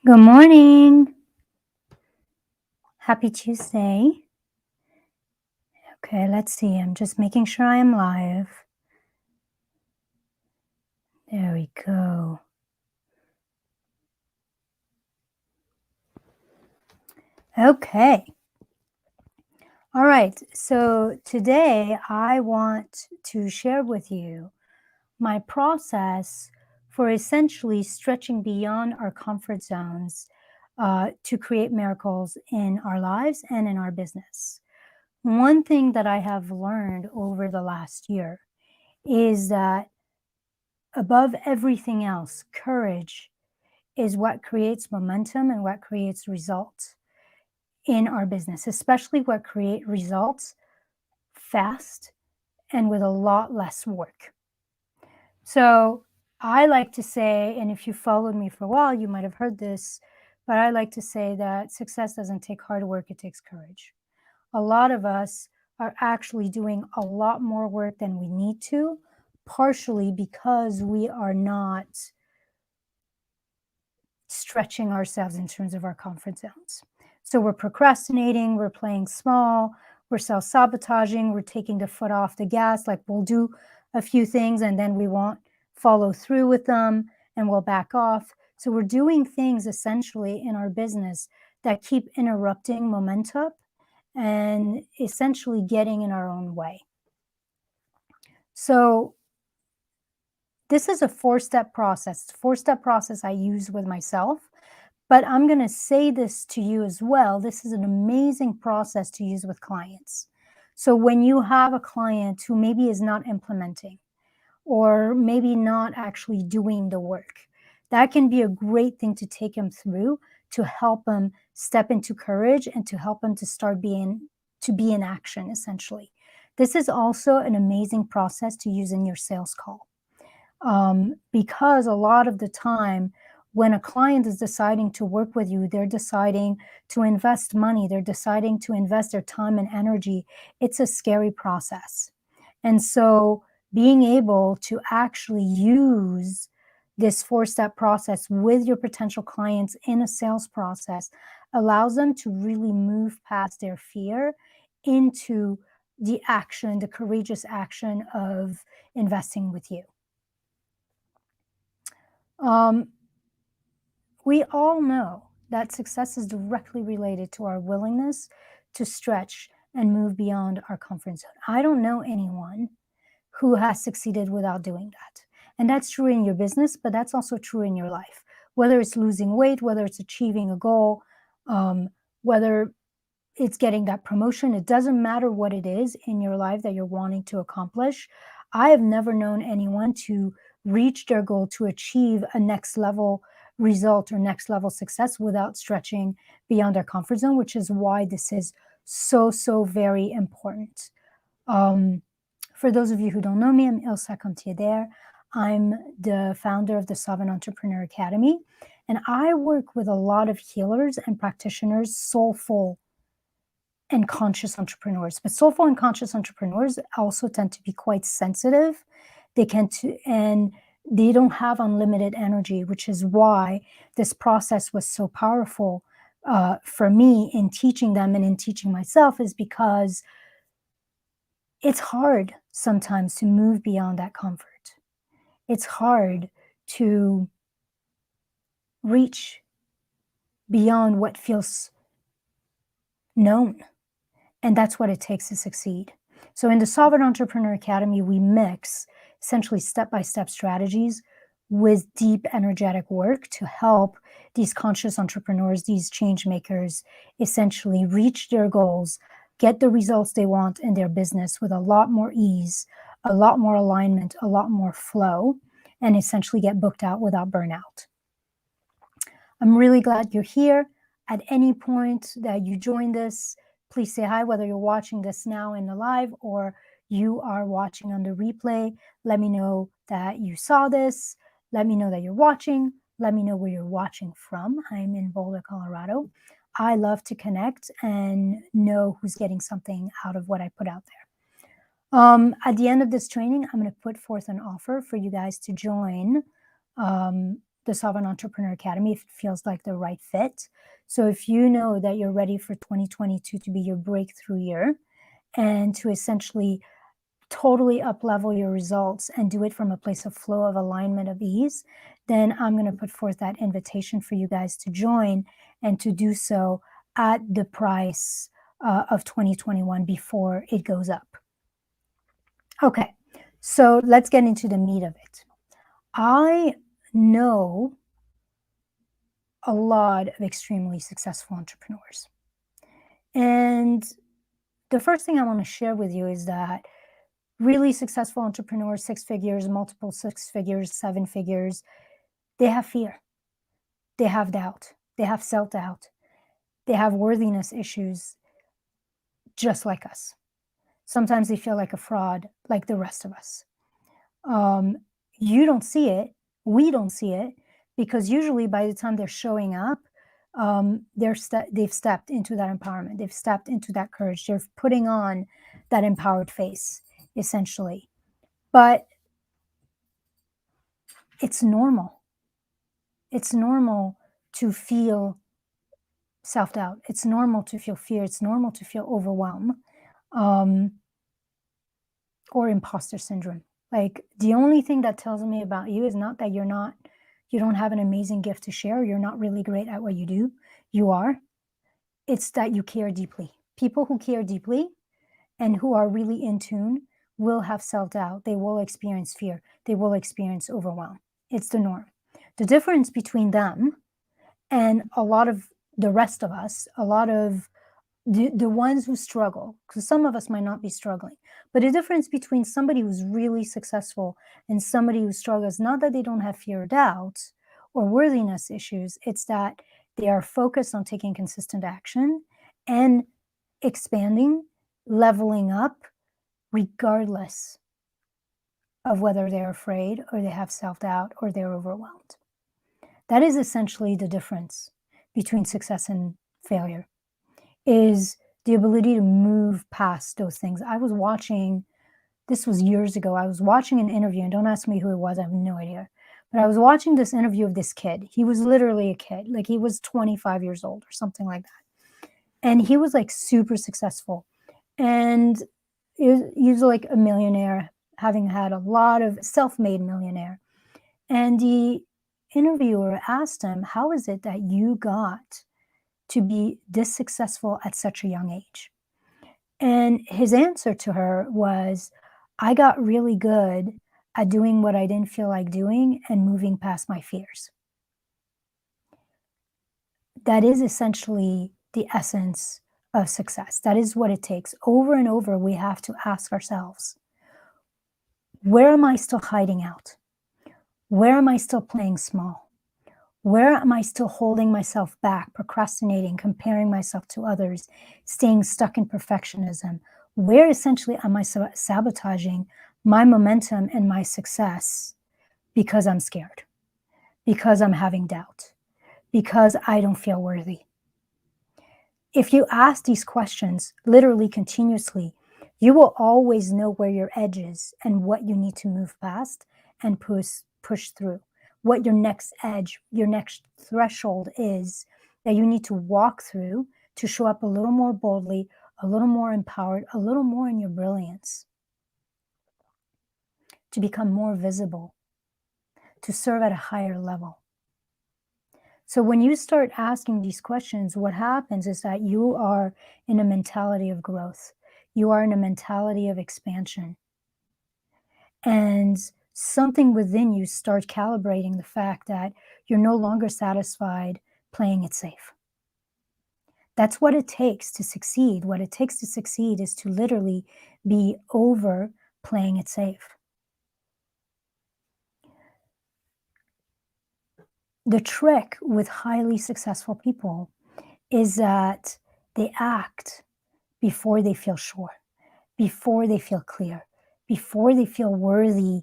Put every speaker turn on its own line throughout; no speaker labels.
Good morning. Happy Tuesday. Okay, let's see. I'm just making sure I am live. There we go. Okay. All right. So today I want to share with you my process for essentially stretching beyond our comfort zones to create miracles in our lives and in our business. One thing that I have learned over the last year is that above everything else, courage is what creates momentum and what creates results in our business, especially what create results fast and with a lot less work. So I like to say, and if you followed me for a while, you might have heard this, but I like to say that success doesn't take hard work, it takes courage. A lot of us are actually doing a lot more work than we need to, partially because we are not stretching ourselves in terms of our comfort zones. So we're procrastinating, we're playing small, we're self-sabotaging, we're taking the foot off the gas, like we'll do a few things and then we won't follow through with them and we'll back off. So we're doing things essentially in our business that keep interrupting momentum and essentially getting in our own way. So this is a four-step process. Four-step process I use with myself. But I'm going to say this to you as well. This is an amazing process to use with clients. So when you have a client who maybe is not implementing or maybe not actually doing the work, that can be a great thing to take them through to help them step into courage and to help them to be in action, essentially. This is also an amazing process to use in your sales call. Because a lot of the time, when a client is deciding to work with you, they're deciding to invest money, they're deciding to invest their time and energy. It's a scary process. And so being able to actually use this four-step process with your potential clients in a sales process allows them to really move past their fear into the action, the courageous action of investing with you. We all know that success is directly related to our willingness to stretch and move beyond our comfort zone. I don't know anyone who has succeeded without doing that. And that's true in your business, but that's also true in your life. Whether it's losing weight, whether it's achieving a goal, whether it's getting that promotion, it doesn't matter what it is in your life that you're wanting to accomplish. I have never known anyone to reach their goal, to achieve a next level result or next level success without stretching beyond their comfort zone, which is why this is so very important. For those of you who don't know me, I'm Ilse Comtier. I'm the founder of the Sovereign Entrepreneur Academy, and I work with a lot of healers and practitioners, soulful and conscious entrepreneurs. But soulful and conscious entrepreneurs also tend to be quite sensitive. And they don't have unlimited energy, which is why this process was so powerful for me in teaching them and in teaching myself, is because it's hard sometimes to move beyond that comfort. It's hard to reach beyond what feels known. And that's what it takes to succeed. So in the Sovereign Entrepreneur Academy, we mix essentially step-by-step strategies with deep energetic work to help these conscious entrepreneurs, these change makers, essentially reach their goals, get the results they want in their business with a lot more ease, a lot more alignment, a lot more flow, and essentially get booked out without burnout. I'm really glad you're here. At any point that you join this, please say hi, whether you're watching this now in the live or you are watching on the replay. Let me know that you saw this. Let me know that you're watching. Let me know where you're watching from. I'm in Boulder, Colorado. I love to connect and know who's getting something out of what I put out there. At the end of this training, I'm going to put forth an offer for you guys to join the Sovereign Entrepreneur Academy if it feels like the right fit. So if you know that you're ready for 2022 to be your breakthrough year and to essentially totally up-level your results and do it from a place of flow, of alignment, of ease, then I'm going to put forth that invitation for you guys to join and to do so at the price of 2021 before it goes up. Okay, so let's get into the meat of it. I know a lot of extremely successful entrepreneurs. And the first thing I want to share with you is that really successful entrepreneurs, 6 figures, multiple 6 figures, 7 figures, they have fear. They have doubt. They have self-doubt. They have worthiness issues just like us. Sometimes they feel like a fraud, like the rest of us. You don't see it. We don't see it because usually by the time they're showing up, they've stepped into that empowerment. They've stepped into that courage. They're putting on that empowered face, essentially. But it's normal. It's normal to feel self-doubt. It's normal to feel fear. It's normal to feel overwhelmed or imposter syndrome. Like the only thing that tells me about you is not that you don't have an amazing gift to share. You're not really great at what you do. You are. It's that you care deeply. People who care deeply and who are really in tune will have self-doubt. They will experience fear. They will experience overwhelm. It's the norm. The difference between them and a lot of the rest of us, a lot of the ones who struggle, because some of us might not be struggling, but the difference between somebody who's really successful and somebody who struggles, not that they don't have fear or doubt or worthiness issues, it's that they are focused on taking consistent action and expanding, leveling up, regardless of whether they're afraid or they have self-doubt or they're overwhelmed. That is essentially the difference between success and failure, is the ability to move past those things. I was watching, this was years ago, I was watching an interview, and don't ask me who it was, I have no idea. But I was watching this interview of this kid. He was literally a kid, like he was 25 years old or something like that. And he was like super successful. And he was like a millionaire, having had a lot of self-made millionaire. And the interviewer asked him, how is it that you got to be this successful at such a young age? And his answer to her was, I got really good at doing what I didn't feel like doing and moving past my fears. That is essentially the essence of success. That is what it takes. Over and over, we have to ask ourselves, where am I still hiding out? Where am I still playing small? Where am I still holding myself back, procrastinating, comparing myself to others, staying stuck in perfectionism? Where essentially am I sabotaging my momentum and my success because I'm scared, because I'm having doubt, because I don't feel worthy? If you ask these questions literally continuously, you will always know where your edge is and what you need to move past and push through. What your next edge, your next threshold is that you need to walk through to show up a little more boldly, a little more empowered, a little more in your brilliance, to become more visible, to serve at a higher level. So when you start asking these questions, what happens is that you are in a mentality of growth. You are in a mentality of expansion. And something within you starts calibrating the fact that you're no longer satisfied playing it safe. That's what it takes to succeed. What it takes to succeed is to literally be over playing it safe. The trick with highly successful people is that they act before they feel sure, before they feel clear, before they feel worthy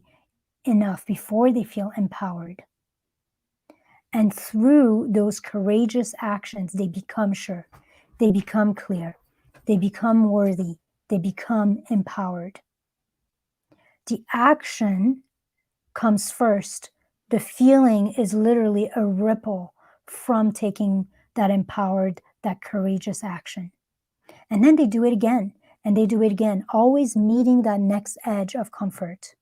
enough, before they feel empowered. And through those courageous actions, they become sure, they become clear, they become worthy, they become empowered. The action comes first The feeling is literally a ripple from taking that empowered, that courageous action. And then they do it again, and they do it again, always meeting that next edge of comfort.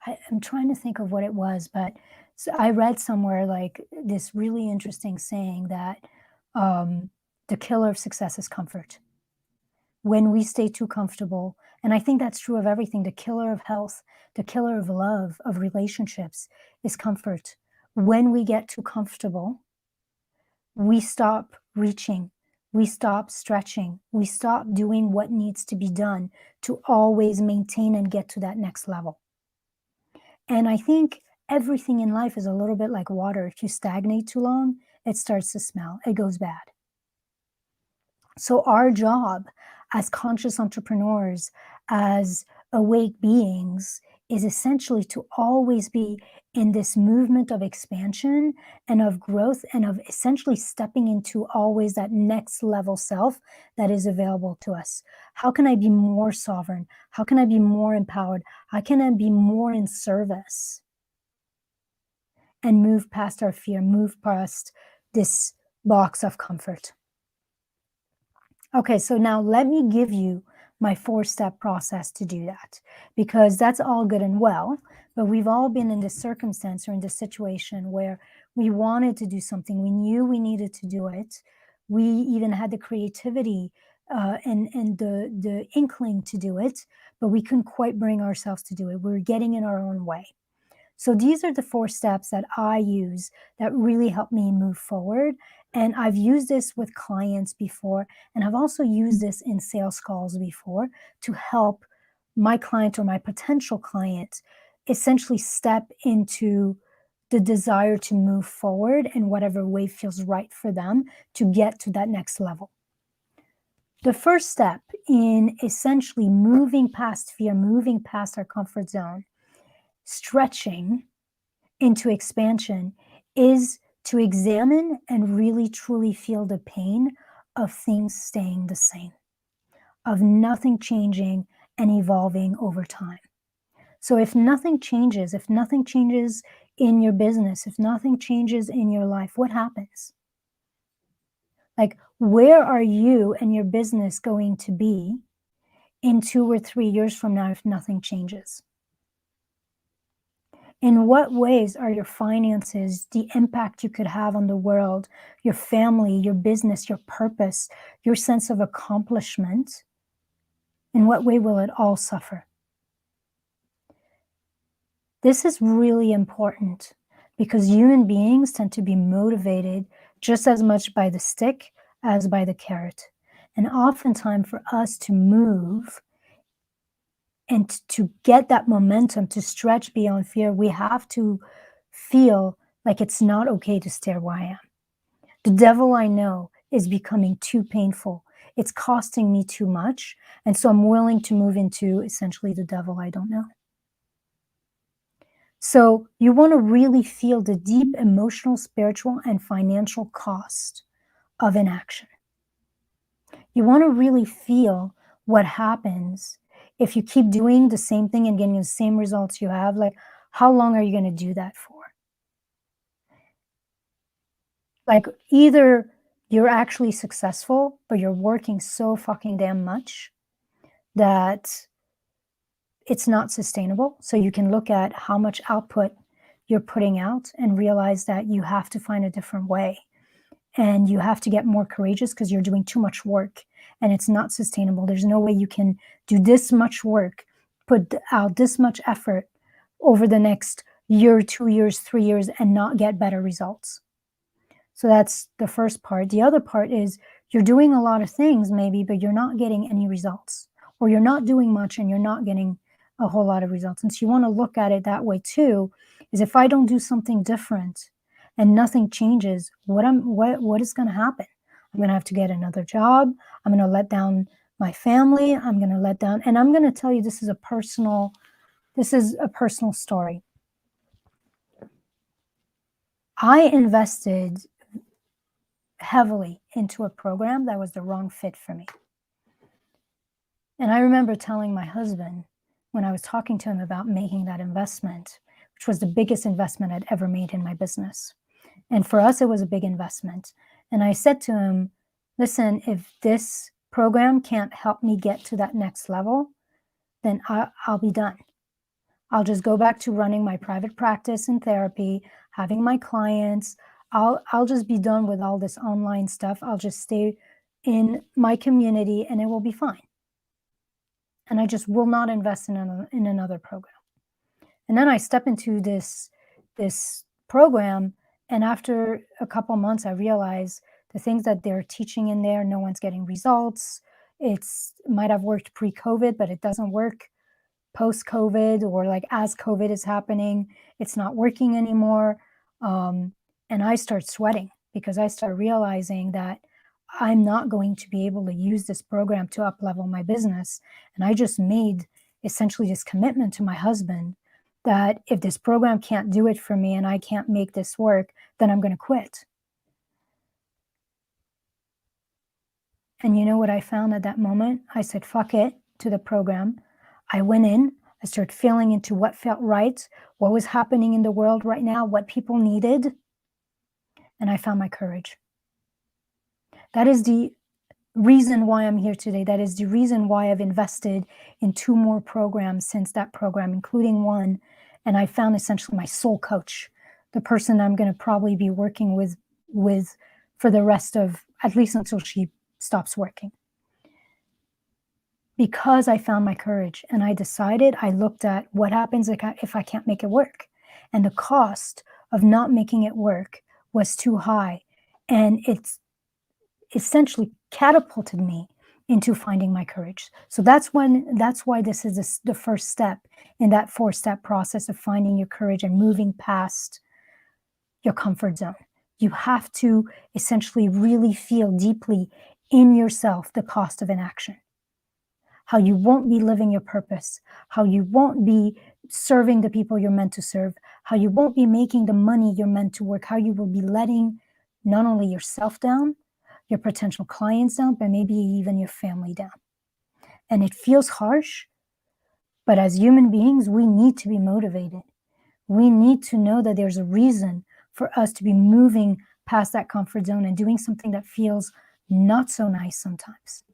I'm trying to think of what it was, but so I read somewhere like this really interesting saying that um, the killer of success is comfort. When we stay too comfortable, and I think that's true of everything, the killer of health, the killer of love, of relationships is comfort. When we get too comfortable, we stop reaching, we stop stretching, we stop doing what needs to be done to always maintain and get to that next level. And I think everything in life is a little bit like water. If you stagnate too long, it starts to smell, it goes bad. So, our job as conscious entrepreneurs, as awake beings, is essentially to always be in this movement of expansion and of growth and of essentially stepping into always that next level self that is available to us. How can I be more sovereign? How can I be more empowered? How can I be more in service and move past our fear, move past this box of comfort? Okay, so now let me give you my four-step process to do that, because that's all good and well, but we've all been in this circumstance or in this situation where we wanted to do something, we knew we needed to do it, we even had the creativity and the inkling to do it, but we couldn't quite bring ourselves to do it. We were getting in our own way. So these are the four steps that I use that really help me move forward. And I've used this with clients before, and I've also used this in sales calls before to help my client or my potential client essentially step into the desire to move forward in whatever way feels right for them to get to that next level. The first step in essentially moving past fear, moving past our comfort zone, stretching into expansion, is to examine and really truly feel the pain of things staying the same, of nothing changing and evolving over time. So if nothing changes, in your business, if nothing changes in your life, what happens? Like, where are you and your business going to be in 2 or 3 years from now if nothing changes? In what ways are your finances, the impact you could have on the world, your family, your business, your purpose, your sense of accomplishment, in what way will it all suffer? This is really important because human beings tend to be motivated just as much by the stick as by the carrot. And oftentimes for us to move and to get that momentum to stretch beyond fear, we have to feel like it's not okay to stay where I am. The devil I know is becoming too painful. It's costing me too much. And so I'm willing to move into essentially the devil I don't know. So you want to really feel the deep emotional, spiritual, and financial cost of inaction. You want to really feel what happens if you keep doing the same thing and getting the same results you have. Like, how long are you going to do that for? Like, either you're actually successful, but you're working so fucking damn much that it's not sustainable. So you can look at how much output you're putting out and realize that you have to find a different way. And you have to get more courageous because you're doing too much work and it's not sustainable. There's no way you can do this much work, put out this much effort over the next year, 2 years, 3 years, and not get better results. So that's the first part. The other part is you're doing a lot of things maybe, but you're not getting any results, or you're not doing much and you're not getting a whole lot of results. And so you want to look at it that way too, is if I don't do something different and nothing changes, what is going to happen? I'm going to have to get another job. I'm going to let down my family. I'm going to let down, and I'm going to tell you, this is a personal story. I invested heavily into a program that was the wrong fit for me. And I remember telling my husband, when I was talking to him about making that investment, which was the biggest investment I'd ever made in my business. And for us, it was a big investment. And I said to him, listen, if this program can't help me get to that next level, then I'll be done. I'll just go back to running my private practice and therapy, having my clients. I'll just be done with all this online stuff. I'll just stay in my community and it will be fine. And I just will not invest in another program. And then I step into this program, and after a couple months, I realize the things that they're teaching in there, no one's getting results. It might have worked pre-COVID, but it doesn't work post-COVID, or like as COVID is happening, it's not working anymore. And I start sweating because I start realizing that I'm not going to be able to use this program to up-level my business. And I just made essentially this commitment to my husband that if this program can't do it for me and I can't make this work, then I'm going to quit. And you know what I found at that moment? I said, fuck it to the program. I went in, I started feeling into what felt right, what was happening in the world right now, what people needed. And I found my courage. That is the reason why I'm here today. That is the reason why I've invested in 2 more programs since that program, including one. And I found essentially my soul coach, the person I'm going to probably be working with for the rest of, at least until she stops working. Because I found my courage and I decided, I looked at what happens if I can't make it work. And the cost of not making it work was too high. And it's essentially catapulted me into finding my courage. So that's why this is the first step in that 4-step process of finding your courage and moving past your comfort zone. You have to essentially really feel deeply in yourself the cost of inaction. How you won't be living your purpose, how you won't be serving the people you're meant to serve, how you won't be making the money you're meant to work, how you will be letting not only yourself down, your potential clients down, but maybe even your family down. And it feels harsh, but as human beings, we need to be motivated. We need to know that there's a reason for us to be moving past that comfort zone and doing something that feels not so nice sometimes.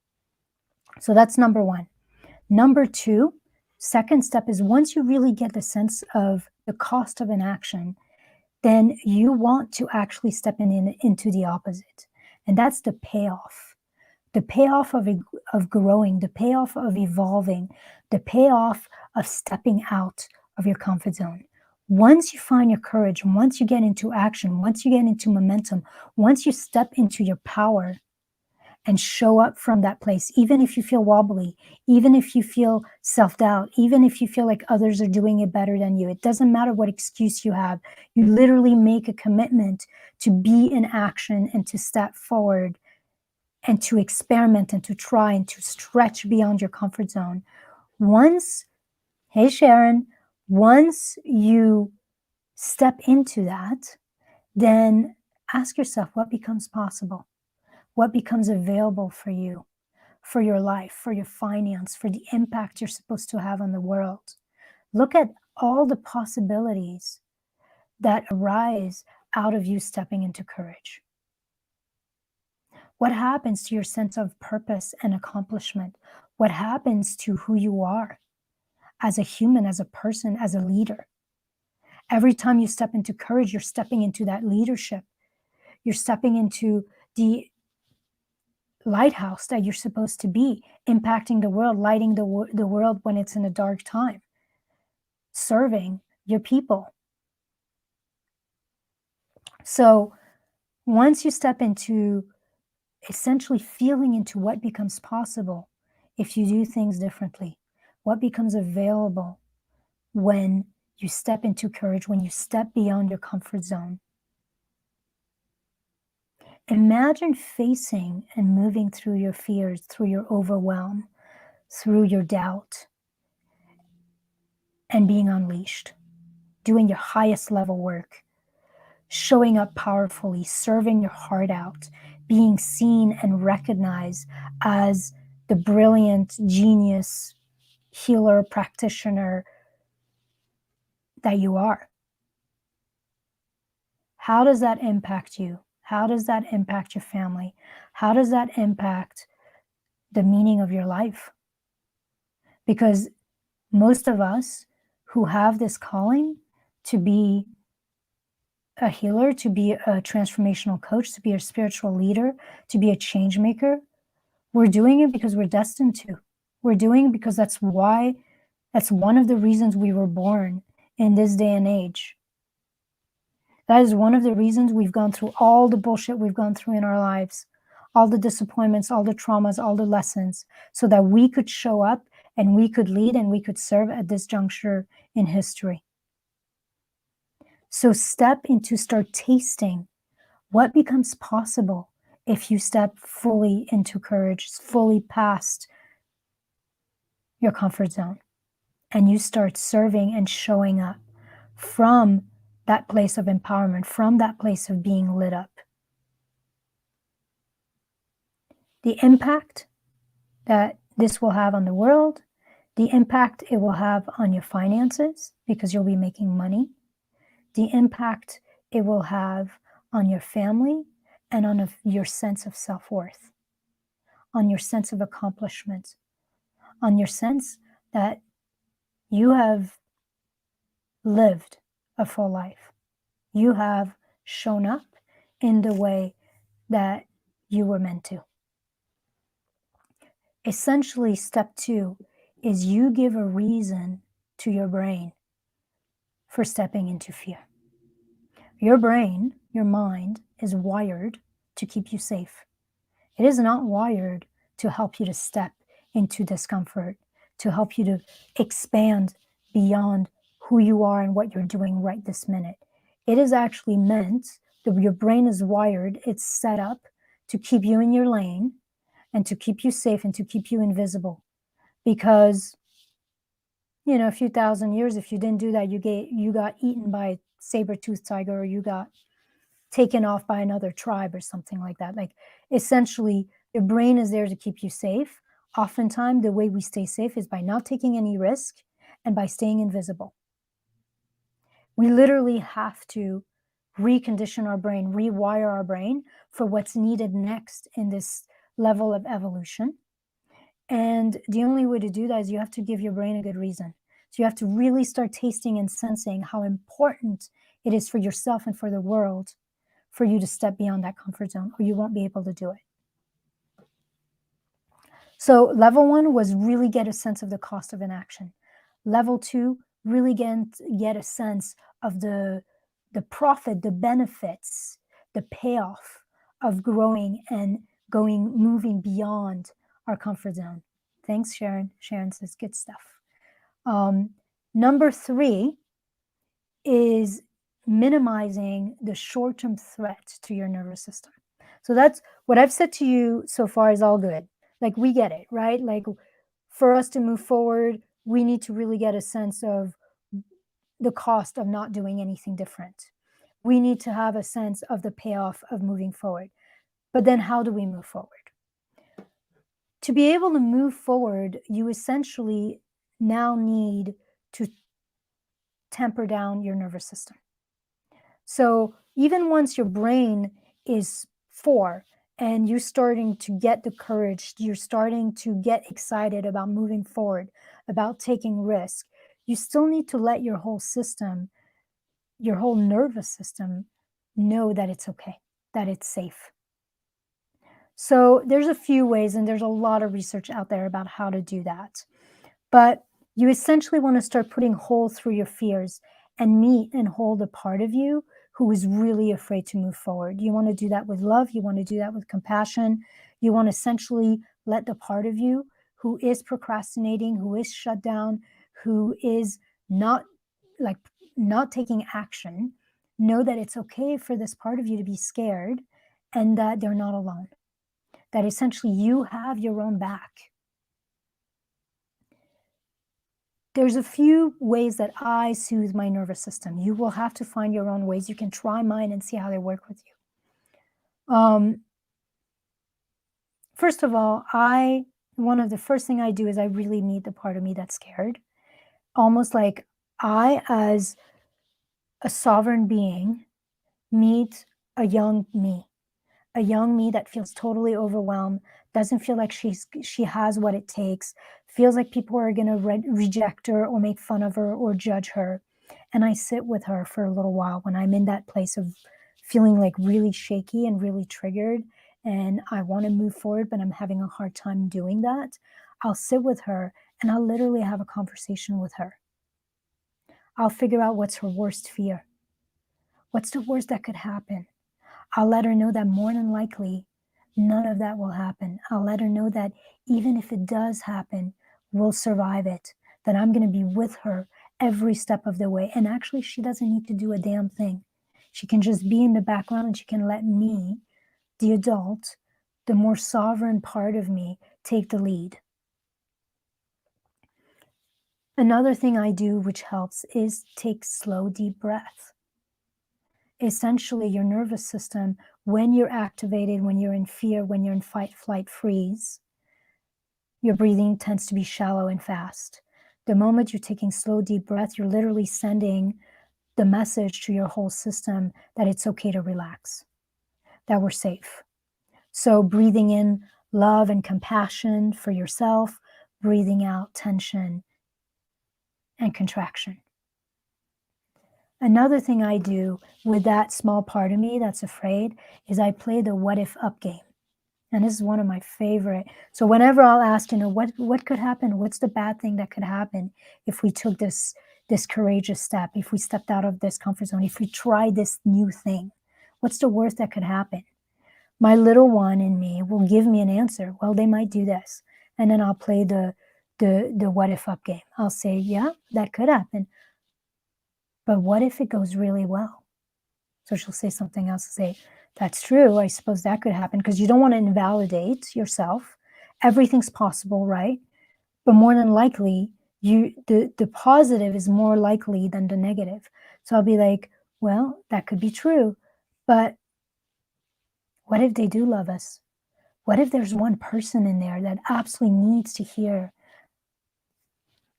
So that's number 1. Number 2, second step is once you really get the sense of the cost of inaction, then you want to actually step into the opposite. And that's the payoff of growing, the payoff of evolving, the payoff of stepping out of your comfort zone. Once you find your courage, once you get into action, once you get into momentum, once you step into your power and show up from that place, even if you feel wobbly, even if you feel self-doubt, even if you feel like others are doing it better than you, it doesn't matter what excuse you have. You literally make a commitment to be in action and to step forward and to experiment and to try and to stretch beyond your comfort zone. Hey Sharon, once you step into that, then ask yourself what becomes possible. What becomes available for you, for your life, for your finance, for the impact you're supposed to have on the world. Look at all the possibilities that arise out of you stepping into courage. What happens to your sense of purpose and accomplishment? What happens to who you are as a human, as a person, as a leader? Every time you step into courage, you're stepping into that leadership. You're stepping into the lighthouse that you're supposed to be, impacting the world, lighting the world when it's in a dark time, serving your people. So once you step into essentially feeling into what becomes possible if you do things differently, what becomes available when you step into courage, when you step beyond your comfort zone, imagine facing and moving through your fears, through your overwhelm, through your doubt, and being unleashed, doing your highest level work, showing up powerfully, serving your heart out, being seen and recognized as the brilliant, genius healer, practitioner that you are? How does that impact you? How does that impact your family? How does that impact the meaning of your life? Because most of us who have this calling to be a healer, to be a transformational coach, to be a spiritual leader, to be a change maker, we're doing it because we're destined to. We're doing it because that's one of the reasons we were born in this day and age. That is one of the reasons we've gone through all the bullshit we've gone through in our lives, all the disappointments, all the traumas, all the lessons, so that we could show up and we could lead and we could serve at this juncture in history. So start tasting what becomes possible if you step fully into courage, fully past your comfort zone, and you start serving and showing up from that place of empowerment, from that place of being lit up. The impact that this will have on the world, the impact it will have on your finances, because you'll be making money, the impact it will have on your family and on your sense of self-worth, on your sense of accomplishment, on your sense that you have lived a full life. You have shown up in the way that you were meant to. Essentially, step 2 is you give a reason to your brain for stepping into fear. Your brain, your mind, is wired to keep you safe. It is not wired to help you to step into discomfort, to help you to expand beyond who you are and what you're doing right this minute. It is actually meant that your brain is wired, it's set up to keep you in your lane and to keep you safe and to keep you invisible. Because, a few thousand years, if you didn't do that, you got eaten by a saber-toothed tiger, or you got taken off by another tribe or something like that. Like, essentially, your brain is there to keep you safe. Oftentimes, the way we stay safe is by not taking any risk and by staying invisible. We literally have to recondition our brain, rewire our brain for what's needed next in this level of evolution. And the only way to do that is you have to give your brain a good reason. So you have to really start tasting and sensing how important it is for yourself and for the world for you to step beyond that comfort zone, or you won't be able to do it. So level 1 was really get a sense of the cost of inaction. Level 2, really get a sense of the profit, the benefits, the payoff of growing and moving beyond our comfort zone. Thanks, Sharon. Sharon says, good stuff. Number 3 is minimizing the short-term threat to your nervous system. So that's what I've said to you so far is all good. Like, we get it, right? Like, for us to move forward, we need to really get a sense of the cost of not doing anything different. We need to have a sense of the payoff of moving forward. But then how do we move forward? To be able to move forward, you essentially now need to temper down your nervous system. So even once your brain is 4 and you're starting to get the courage, you're starting to get excited about moving forward, about taking risk, you still need to let your whole system, your whole nervous system, know that it's okay, that it's safe. So there's a few ways, and there's a lot of research out there about how to do that. But you essentially want to start putting hole through your fears and meet and hold a part of you who is really afraid to move forward. You want to do that with love. You want to do that with compassion. You want to essentially let the part of you who is procrastinating, who is shut down, who is not taking action, know that it's okay for this part of you to be scared and that they're not alone. That essentially you have your own back. There's a few ways that I soothe my nervous system. You will have to find your own ways. You can try mine and see how they work with you. First of all, I one of the first thing I do is I really meet the part of me that's scared. Almost like I, as a sovereign being, meet a young me that feels totally overwhelmed, doesn't feel like she has what it takes, feels like people are going to reject her or make fun of her or judge her. And I sit with her for a little while when I'm in that place of feeling like really shaky and really triggered, and I want to move forward, but I'm having a hard time doing that. I'll sit with her and I'll literally have a conversation with her. I'll figure out what's her worst fear. What's the worst that could happen? I'll let her know that more than likely, none of that will happen. I'll let her know that even if it does happen, we'll survive it, that I'm going to be with her every step of the way. And actually, she doesn't need to do a damn thing. She can just be in the background and she can let me, the adult, the more sovereign part of me, take the lead. Another thing I do which helps is take slow, deep breaths. Essentially, your nervous system, when you're activated, when you're in fear, when you're in fight, flight, freeze, your breathing tends to be shallow and fast. The moment you're taking slow, deep breath, you're literally sending the message to your whole system that it's okay to relax, that we're safe. So breathing in love and compassion for yourself, breathing out tension and contraction. Another thing I do with that small part of me that's afraid is I play the what if up game. And this is one of my favorite. So whenever I'll ask, what could happen? What's the bad thing that could happen if we took this courageous step, if we stepped out of this comfort zone, if we tried this new thing? What's the worst that could happen? My little one in me will give me an answer. Well, they might do this. And then I'll play the what if up game. I'll say, yeah, that could happen. But what if it goes really well? So she'll say something else, say, that's true. I suppose that could happen, because you don't want to invalidate yourself. Everything's possible, right? But more than likely, the positive is more likely than the negative. So I'll be like, well, that could be true. But what if they do love us? What if there's one person in there that absolutely needs to hear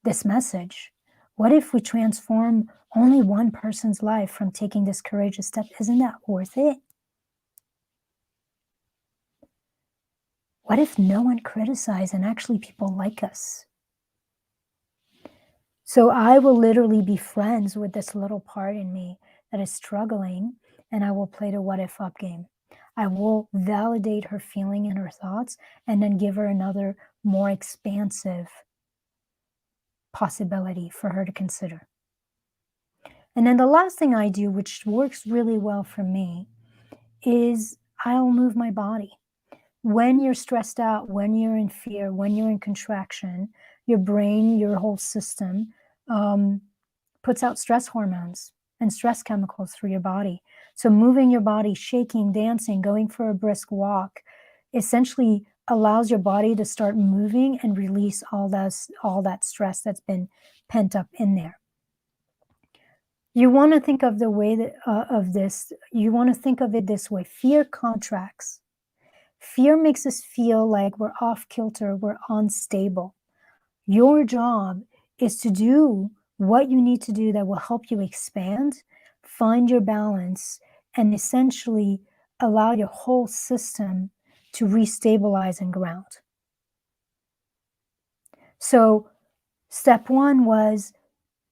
this message? What if we transform only one person's life from taking this courageous step? Isn't that worth it? What if no one criticized and actually people like us? So I will literally be friends with this little part in me that is struggling, and I will play the what if up game. I will validate her feeling and her thoughts, and then give her another more expansive possibility for her to consider. And then the last thing I do, which works really well for me, is I'll move my body. When you're stressed out, when you're in fear, when you're in contraction, your brain, your whole system puts out stress hormones and stress chemicals through your body. So moving your body, shaking, dancing, going for a brisk walk, essentially allows your body to start moving and release all that stress that's been pent up in there. You want to think of the way that you want to think of it this way. Fear contracts. Fear makes us feel like we're off kilter, we're unstable. Your job is to do what you need to do that will help you expand, find your balance, and essentially allow your whole system to restabilize and ground. So step one was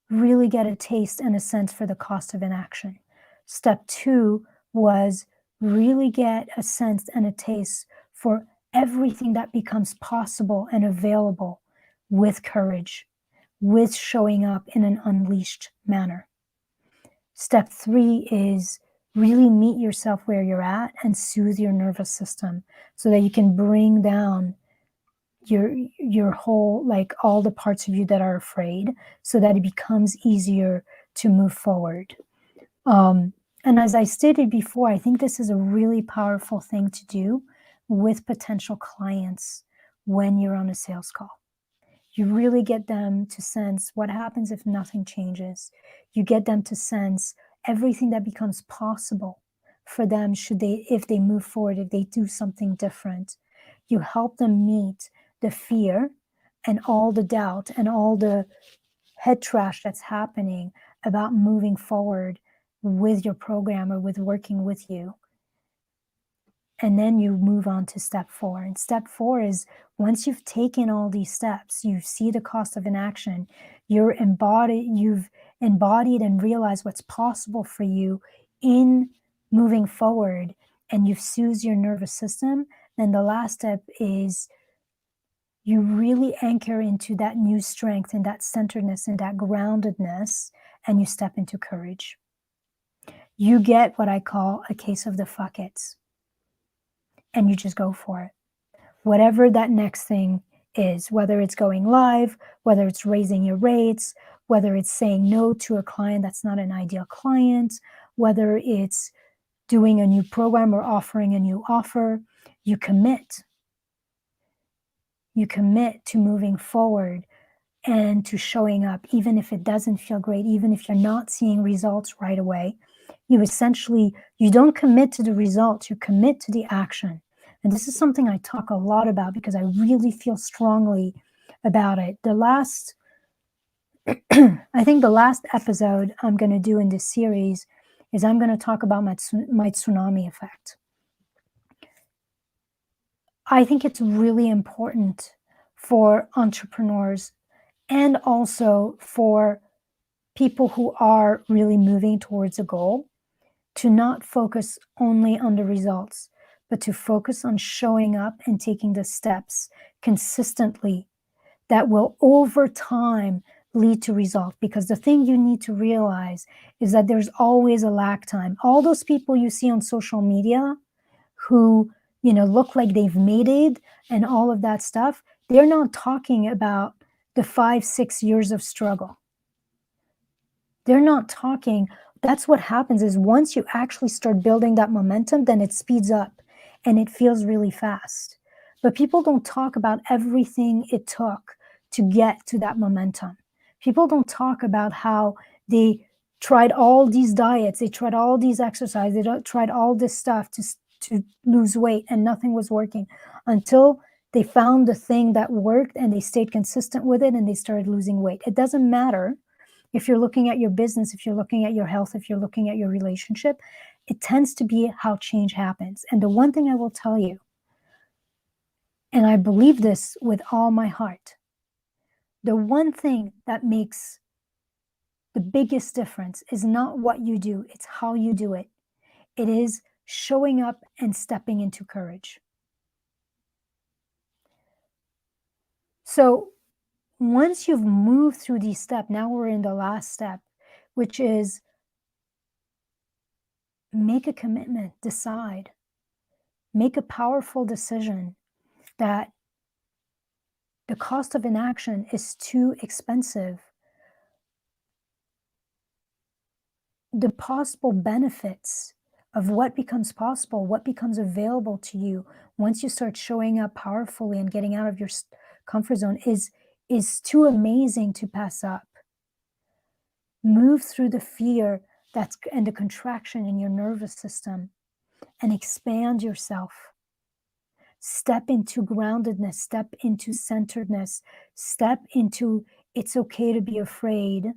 really get a taste and a sense for the cost of inaction. Step two was really get a sense and a taste for everything that becomes possible and available with courage, with showing up in an unleashed manner. Step three is really meet yourself where you're at and soothe your nervous system so that you can bring down your whole, like all the parts of you that are afraid, so that it becomes easier to move forward. And as I stated before, I think this is a really powerful thing to do with potential clients when you're on a sales call. You really get them to sense what happens if nothing changes. You get them to sense everything that becomes possible for them if they move forward, if they do something different. You help them meet the fear and all the doubt and all the head trash that's happening about moving forward with your program or with working with you. And then you move on to step 4. And step 4 is, once you've taken all these steps, you see the cost of inaction, you've embodied and realized what's possible for you in moving forward, and you've soothed your nervous system, then the last step is you really anchor into that new strength and that centeredness and that groundedness, and you step into courage. You get what I call a case of the fuck it's, and you just go for it. Whatever that next thing is, whether it's going live, whether it's raising your rates, whether it's saying no to a client that's not an ideal client, whether it's doing a new program or offering a new offer, you commit. You commit to moving forward and to showing up, even if it doesn't feel great, even if you're not seeing results right away. You don't commit to the results, you commit to the action. And this is something I talk a lot about because I really feel strongly about it. I think the last episode I'm going to do in this series is I'm going to talk about my tsunami effect. I think it's really important for entrepreneurs and also for people who are really moving towards a goal to not focus only on the results, but to focus on showing up and taking the steps consistently that will over time lead to results. Because the thing you need to realize is that there's always a lag time. All those people you see on social media who, look like they've made it and all of that stuff, they're not talking about the 5-6 years of struggle. They're not talking. That's what happens is once you actually start building that momentum, then it speeds up and it feels really fast. But people don't talk about everything it took to get to that momentum. People don't talk about how they tried all these diets, they tried all these exercises, they tried all this stuff to lose weight, and nothing was working until they found the thing that worked and they stayed consistent with it and they started losing weight. It doesn't matter if you're looking at your business, if you're looking at your health, if you're looking at your relationship, it tends to be how change happens. And the one thing I will tell you, and I believe this with all my heart, the one thing that makes the biggest difference is not what you do, it's how you do it. It is showing up and stepping into courage. So once you've moved through these steps, now we're in the last step, which is make a commitment, decide, make a powerful decision that the cost of inaction is too expensive. The possible benefits of what becomes possible, what becomes available to you once you start showing up powerfully and getting out of your comfort zone is too amazing to pass up. Move through the fear and the contraction in your nervous system and expand yourself. Step into groundedness, step into centeredness, step into it's okay to be afraid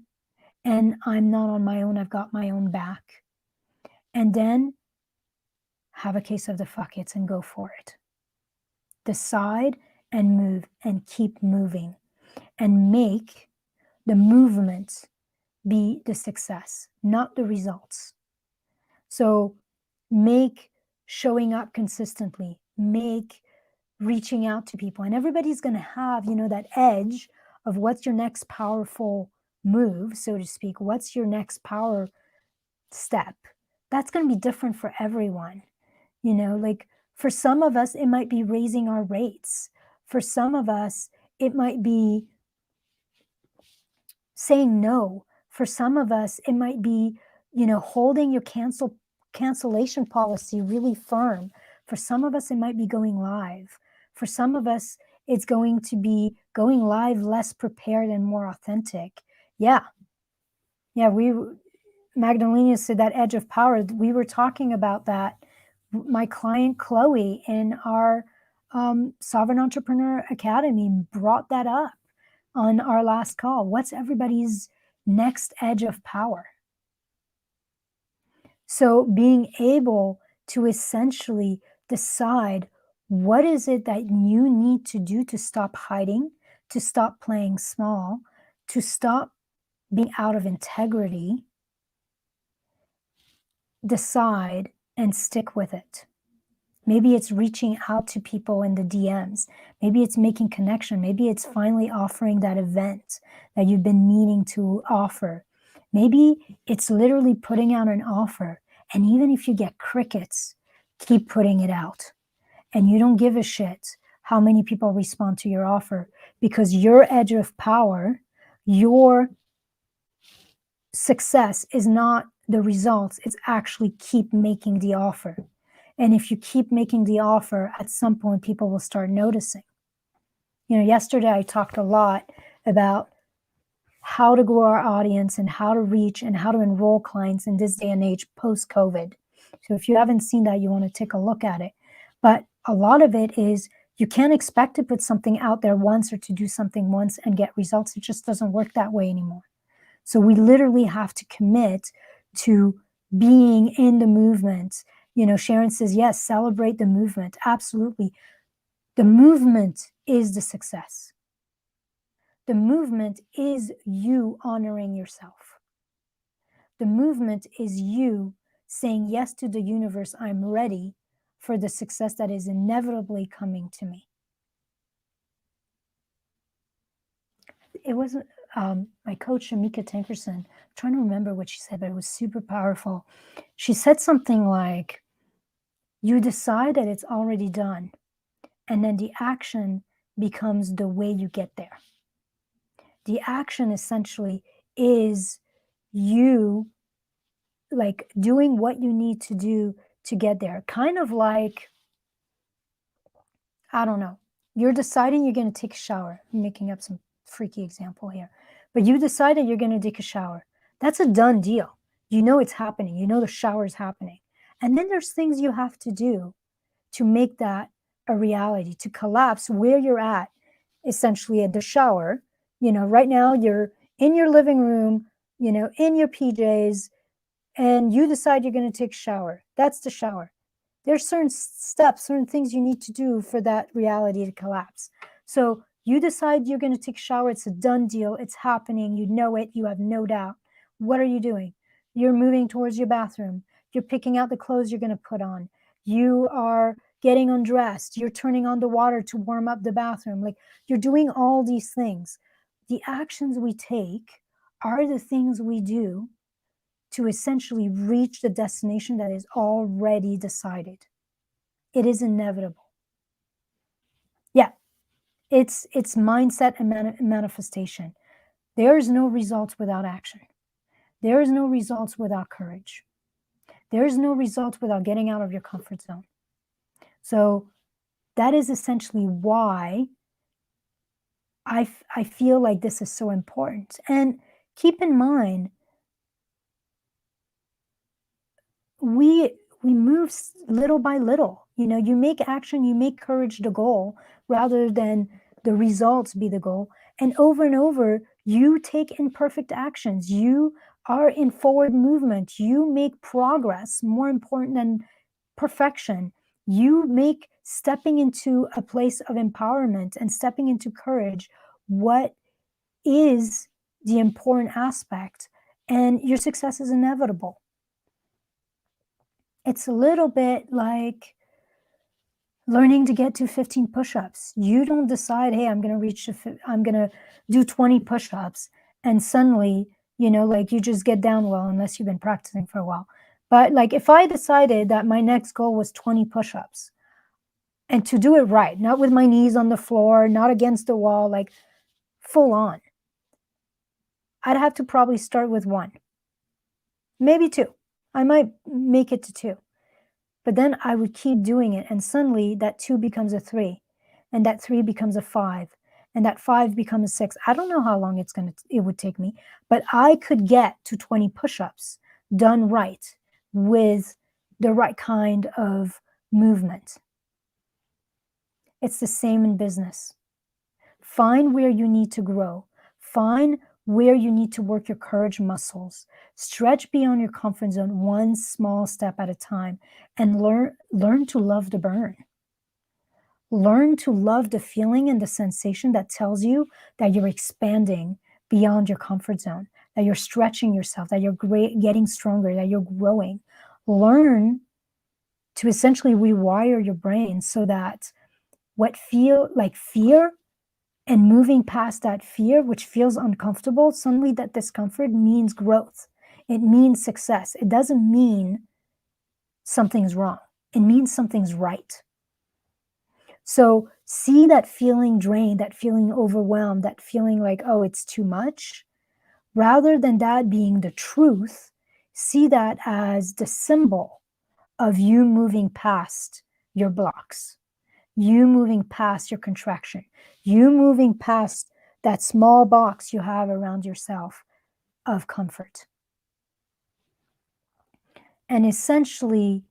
and I'm not on my own, I've got my own back. And then have a case of the fuck it's and go for it. Decide and move and keep moving and make the movement be the success, not the results. So make showing up consistently, make reaching out to people, and everybody's going to have, that edge of what's your next powerful move, so to speak. What's your next power step? That's going to be different for everyone. Like for some of us, it might be raising our rates. For some of us, it might be saying no. For some of us, it might be, holding your cancellation policy really firm. For some of us, it might be going live. For some of us, it's going to be going live less prepared and more authentic. Yeah, Magdalena said that edge of power. We were talking about that. My client Chloe in our Sovereign Entrepreneur Academy brought that up on our last call. What's everybody's next edge of power? So being able to essentially decide what is it that you need to do to stop hiding, to stop playing small, to stop being out of integrity, decide and stick with it. Maybe it's reaching out to people in the DMs. Maybe it's making connection. Maybe it's finally offering that event that you've been meaning to offer. Maybe it's literally putting out an offer. And even if you get crickets, keep putting it out. And you don't give a shit how many people respond to your offer, because your edge of power, your success is not the results. It's actually keep making the offer. And if you keep making the offer, at some point, people will start noticing. Yesterday I talked a lot about how to grow our audience and how to reach and how to enroll clients in this day and age post-COVID. So if you haven't seen that, you want to take a look at it. But a lot of it is you can't expect to put something out there once or to do something once and get results. It just doesn't work that way anymore. So we literally have to commit to being in the movement. Sharon says, yes, celebrate the movement. Absolutely. The movement is the success. The movement is you honoring yourself. The movement is you saying yes to the universe. I'm ready for the success that is inevitably coming to me. It wasn't my coach, Shamika Tankerson. I'm trying to remember what she said, but it was super powerful. She said something like, you decide that it's already done, and then the action becomes the way you get there. The action essentially is you like doing what you need to do to get there. Kind of like, I don't know, you're deciding you're going to take a shower. I'm making up some freaky example here, but you decided you're going to take a shower. That's a done deal. You know it's happening. You know the shower is happening. And then there's things you have to do to make that a reality, to collapse where you're at, essentially at the shower. Right now you're in your living room, in your PJs, and you decide you're going to take a shower. That's the shower. There's certain steps, certain things you need to do for that reality to collapse. So you decide you're going to take a shower. It's a done deal. It's happening. You know it. You have no doubt. What are you doing? You're moving towards your bathroom. You're picking out the clothes you're going to put on. You are getting undressed. You're turning on the water to warm up the bathroom. Like, you're doing all these things. The actions we take are the things we do to essentially reach the destination that is already decided. It is inevitable. Yeah, it's mindset and manifestation. There is no results without action. There is no results without courage. There is no results without getting out of your comfort zone. So that is essentially why I feel like this is so important. And keep in mind, we move little by little. You make action, you make courage the goal rather than the results be the goal. And over, you take imperfect actions. You are in forward movement. You make progress more important than perfection. You make stepping into a place of empowerment and stepping into courage what is the important aspect, and your success is inevitable. It's a little bit like learning to get to 15 push-ups. You don't decide, hey, I'm going to do 20 push-ups, and suddenly, you just get down well, unless you've been practicing for a while. But like, if I decided that my next goal was 20 push-ups, and to do it right, not with my knees on the floor, not against the wall, like full on, I'd have to probably start with 1, maybe 2. I might make it to 2. But then I would keep doing it, and suddenly that 2 becomes a 3, and that 3 becomes a 5, and that 5 becomes a 6. I don't know how long it would take me, but I could get to 20 push-ups done right with the right kind of movement. It's the same in business. Find where you need to grow. Find where you need to work your courage muscles. Stretch beyond your comfort zone one small step at a time, and learn to love the burn. Learn to love the feeling and the sensation that tells you that you're expanding beyond your comfort zone, that you're stretching yourself, that you're getting stronger, that you're growing. Learn to essentially rewire your brain so that what feel like fear, and moving past that fear, which feels uncomfortable, suddenly that discomfort means growth. It means success. It doesn't mean something's wrong. It means something's right. So see that feeling drained, that feeling overwhelmed, that feeling like, oh, it's too much. Rather than that being the truth, see that as the symbol of you moving past your blocks, you moving past your contraction, you moving past that small box you have around yourself of comfort. And essentially,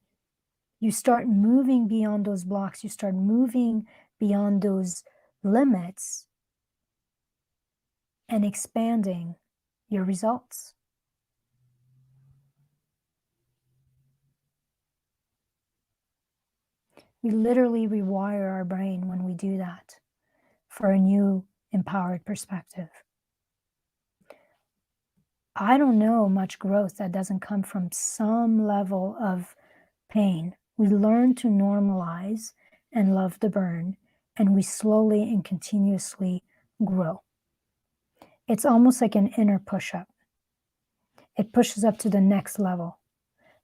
you start moving beyond those blocks, you start moving beyond those limits and expanding your results. We literally rewire our brain when we do that for a new empowered perspective. I don't know much growth that doesn't come from some level of pain. We learn to normalize and love the burn, and we slowly and continuously grow. It's almost like an inner push-up. It pushes up to the next level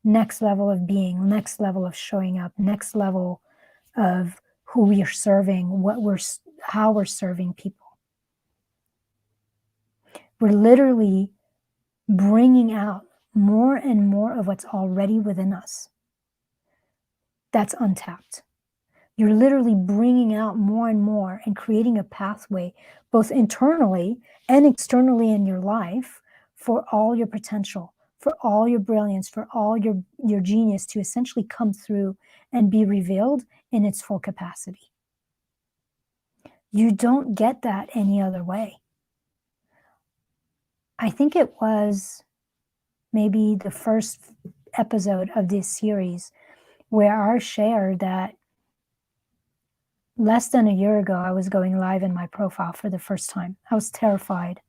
of being, next level of showing up, next level of who we are serving, how we're serving people. We're literally bringing out more and more of what's already within us. That's untapped. You're literally bringing out more and more and creating a pathway, both internally and externally in your life, for all your potential, for all your brilliance, for all your genius to essentially come through and be revealed in its full capacity. You don't get that any other way. I think it was maybe the first episode of this series where I shared that less than a year ago, I was going live in my profile for the first time. I was terrified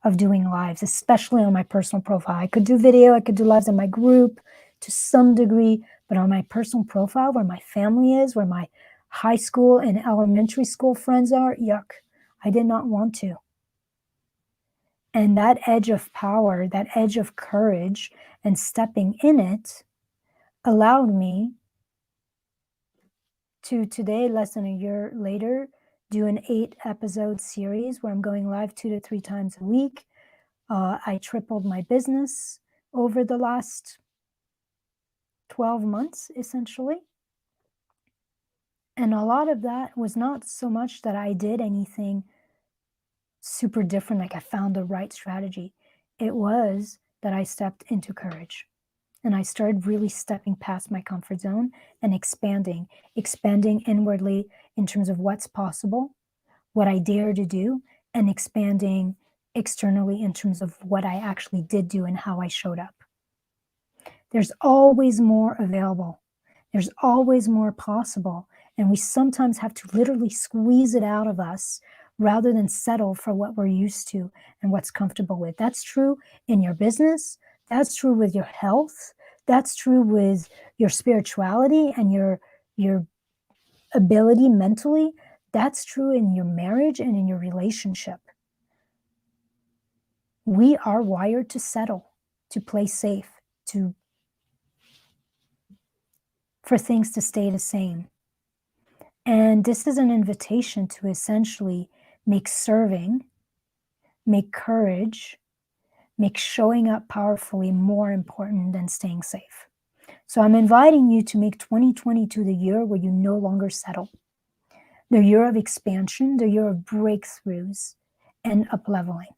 of doing lives, especially on my personal profile. I could do video, I could do lives in my group to some degree, but on my personal profile, where my family is, where my high school and elementary school friends are, yuck, I did not want to. And that edge of power, that edge of courage and stepping in it allowed me to today, less than a year later, do an 8-episode series where I'm going live 2 to 3 times a week. I tripled my business over the last 12 months, essentially. And a lot of that was not so much that I did anything super different, like I found the right strategy. It was that I stepped into courage. And I started really stepping past my comfort zone and expanding inwardly in terms of what's possible, what I dare to do, and expanding externally in terms of what I actually did do and how I showed up. There's always more available. There's always more possible. And we sometimes have to literally squeeze it out of us rather than settle for what we're used to and what's comfortable with. That's true in your business. That's true with your health. That's true with your spirituality and your ability mentally. That's true in your marriage and in your relationship. We are wired to settle, to play safe, for things to stay the same. And this is an invitation to essentially make serving, make courage, make showing up powerfully more important than staying safe. So I'm inviting you to make 2022 the year where you no longer settle. The year of expansion, the year of breakthroughs and up-leveling.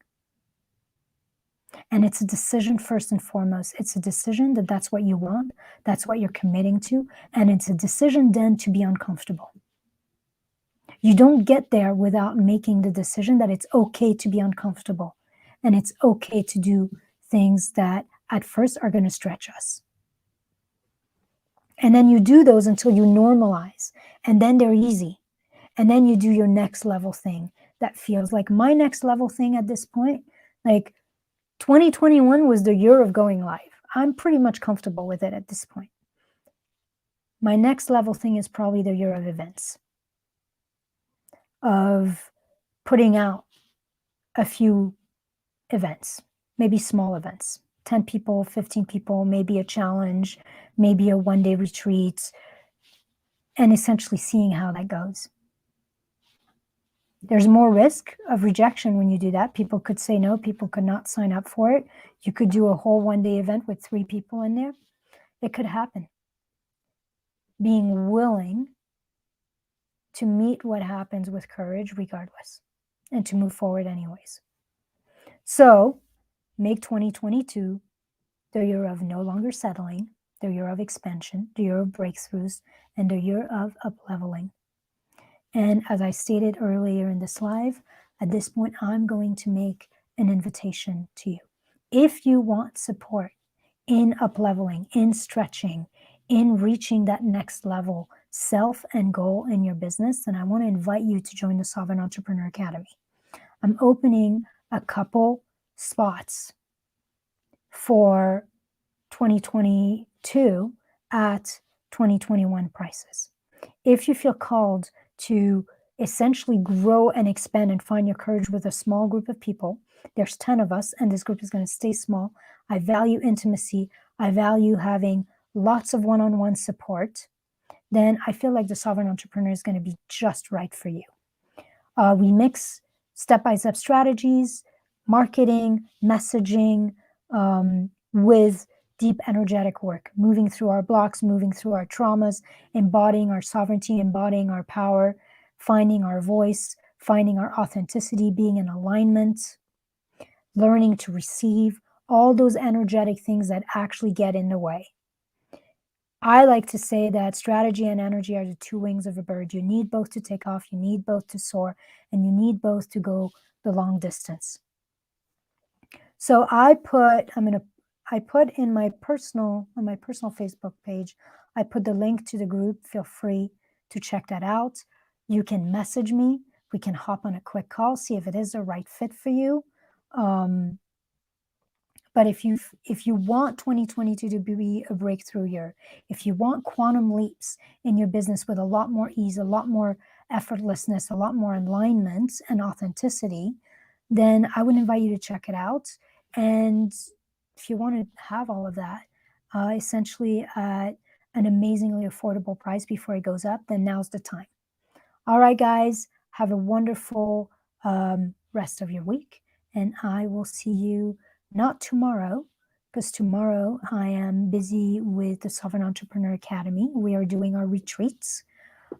And it's a decision first and foremost. It's a decision that that's what you want, that's what you're committing to, and it's a decision then to be uncomfortable. You don't get there without making the decision that it's okay to be uncomfortable, and it's okay to do things that at first are going to stretch us. And then you do those until you normalize, and then they're easy. And then you do your next level thing that feels like my next level thing at this point. Like 2021 was the year of going live. I'm pretty much comfortable with it at this point. My next level thing is probably the year of events, of putting out a few events, maybe small events, 10 people, 15 people, maybe a challenge, maybe a one-day retreat, and essentially seeing how that goes. There's more risk of rejection when you do that. People could say no, people could not sign up for it. You could do a whole one-day event with 3 people in there. It could happen. Being willing to meet what happens with courage regardless, and to move forward anyways. So make 2022 the year of no longer settling, the year of expansion, the year of breakthroughs, and the year of up-leveling. And as I stated earlier in this live, at this point, I'm going to make an invitation to you. If you want support in up-leveling, in stretching, in reaching that next level self and goal in your business, then I want to invite you to join the Sovereign Entrepreneur Academy. I'm opening a couple spots for 2022 at 2021 prices. If you feel called to essentially grow and expand and find your courage with a small group of people, there's 10 of us, and this group is going to stay small. I value intimacy. I value having lots of one-on-one support. Then I feel like the Sovereign Entrepreneur is going to be just right for you. We mix step-by-step strategies, marketing, messaging, with deep energetic work, moving through our blocks, moving through our traumas, embodying our sovereignty, embodying our power, finding our voice, finding our authenticity, being in alignment, learning to receive, all those energetic things that actually get in the way. I like to say that strategy and energy are the 2 wings of a bird. You need both to take off, you need both to soar, and you need both to go the long distance. So I put in my personal, on my personal Facebook page, I put the link to the group. Feel free to check that out. You can message me. We can hop on a quick call, see if it is the right fit for you. But if you want 2022 to be a breakthrough year, if you want quantum leaps in your business with a lot more ease, a lot more effortlessness, a lot more alignment and authenticity, then I would invite you to check it out. And if you want to have all of that, essentially at an amazingly affordable price before it goes up, then now's the time. All right, guys, have a wonderful rest of your week, and I will see you not tomorrow, because tomorrow I am busy with the Sovereign Entrepreneur Academy. We are doing our retreats,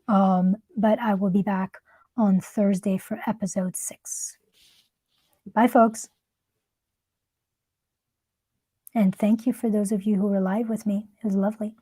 but I will be back on Thursday for episode 6. Bye, folks. And thank you for those of you who were live with me. It was lovely.